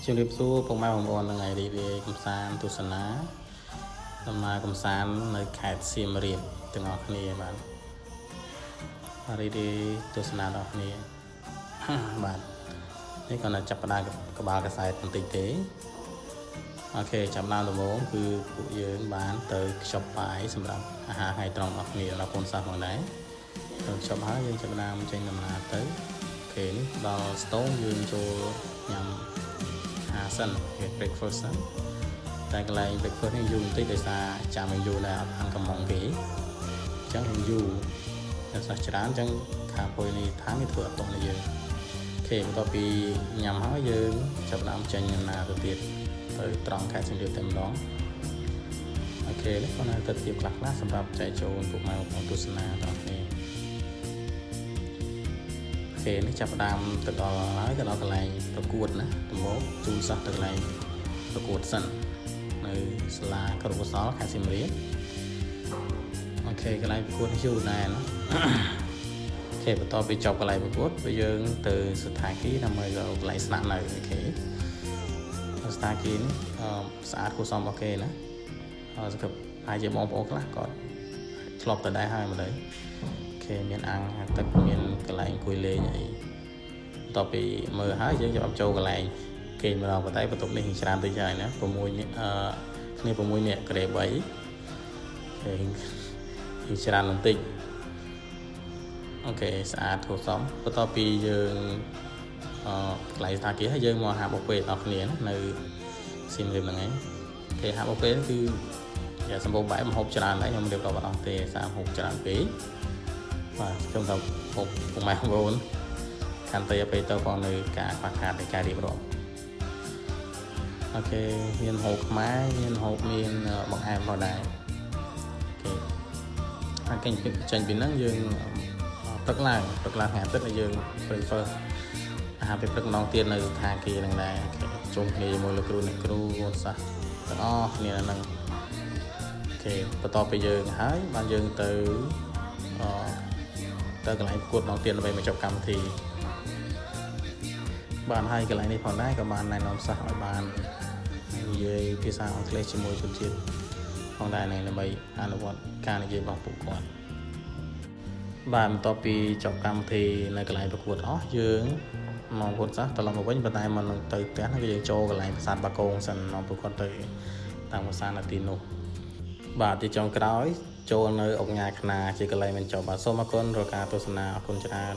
ជំរាបសួរពុកម៉ែបងប្អូនថ្ងៃនេះវាកំសាន្តទស្សនាដំណើរកំសាន្តនៅខេត្តសៀមរាបទាំងអស់គ្នាបាទរីករាយទស្សនាដល់គ្នាបាទនេះគាត់នឹងចាប់ផ្ដើមក្បាលកសែតបន្តិចទេអូខេចាប់ដើមដំបូងគឺពួកយើងបានទៅខ្ចប់បាយសម្រាប់អាហារថ្ងៃត្រង់របស់គ្នាដល់កូនសិស្សផងដែរទៅខ្ចប់ហើយយើងចាប់ដើមចេញដំណើរទៅអូខេនេះដល់ស្ទងយើងចូលញ៉ាំសិនគេ breakfast សិនតែកន្លែង breakfast នេះយូរបន្តិចដោយសារចាំឲ្យយូរដែរអត់អានកំងគេអញ្ចឹងយូរតែសាសច្រើនអញ្ចឹងខាងពុយនេះថានេះធ្វើអត់តនេះយើងអូខេបន្ទាប់ពីញ៉ាំហើយយើងចាប់ដើមចេញដំណើរទៅទៀតទៅត្រង់ខេត្តសៀមរាបតែម្ដងអូខេនេះគាត់នៅទៅទៀតខ្លះសម្រាប់ចែកចូលពុកម៉ែបងប្អូនទស្សនាដល់គ្នាគេនេះចាប់ផ្ដើមទៅដល់ហើយទៅដល់កន្លែងប្រកួតណាដំបូងជូនសិស្សទៅកន្លែងប្រកួតសិននៅសាលាគរុកោសល្យខេត្តសៀមរាបអូខេកន្លែងប្រកួតយូរដែរណាអូខេបន្ទាប់ពីចប់កន្លែងប្រកួតពេលយើងទៅស្ថានភាពដើម្បីទៅកន្លែងស្នាក់នៅអូខេស្ថានភាពនេះស្អាតគួរសមរបស់គេណាសម្រាប់ហើយជាបងប្អូនខ្លះគាត់ធ្លាប់ទៅដែរហើយមកដែរគេមានអាងទឹកមានកន្លែងអង្គុយលេងអីបន្ទាប់ពីមើលហើយយើងចាប់ចូលកន្លែងគេម្ដងប៉ុន្តែបន្ទប់នេះច្រើនទៅજાયណា6នាក់គ្នា6នាក់ក្រេ3គេច្រើនបន្តិចអូខេស្អាតធូរសមបន្ទាប់ពីយើងកន្លែងស្ថានភាពហើយយើងមកហាបបុហ្វេដល់គ្នានៅសៀមរាបហ្នឹងឯងគេហាបបុហ្វេគឺយ៉ាងសម្បូរបែបម្ហូបច្រើនដែរខ្ញុំរៀបរាប់អត់អស់ទេសារម្ហូបច្រើនពេកបាទខ្ញុំថាពុកម៉ែបងប្អូនខន្តីអបិទៅផងនៅការខ្វះខាតនៃការរៀបរាប់អូខេមានហូបខ្មែរមានហូបមានបង្អែមផងដែរអូខេហើយចេញពីហ្នឹងយើងព្រឹកឡើងថ្ងៃអាទិត្យយើង prefer អាហារពេលព្រឹកម្ដងទៀតនៅស្ថានភាពហ្នឹងដែរជុំគ្នាជាមួយលោកគ្រូអ្នកគ្រូកូនសិស្សទាំងអស់គ្នាហ្នឹងអូខេបន្ទាប់ពីយើងហើយបានយើងទៅកន្លែងប្រកួតម្ដងទៀតដើម្បីមកចប់កម្មវិធីបានហើយកន្លែងនេះផងដែរក៏បានណែនាំសិស្សឲ្យបាននិយាយភាសាអង់គ្លេសជាមួយជនជាតិផងដែរដើម្បីអនុវត្តការនិយាយរបស់ពួកគាត់បាទបន្ទាប់ពីចប់កម្មវិធីនៅកន្លែងប្រកួតអស់យើងមកពុតសិស្សត្រឡប់មកវិញប៉ុន្តែមិនទៅផ្ទះហ្នឹងគឺយើងចូលកន្លែងប្រាសាទបាគងសិនមកពួកគាត់ទៅតាមភាសានៅទីនោះបាទទីចុងក្រោយចូលនៅអង្គញាខ្នាជាកន្លែងបញ្ចប់បាទសូមអរគុណរាល់ការទស្សនាអរគុណច្រើន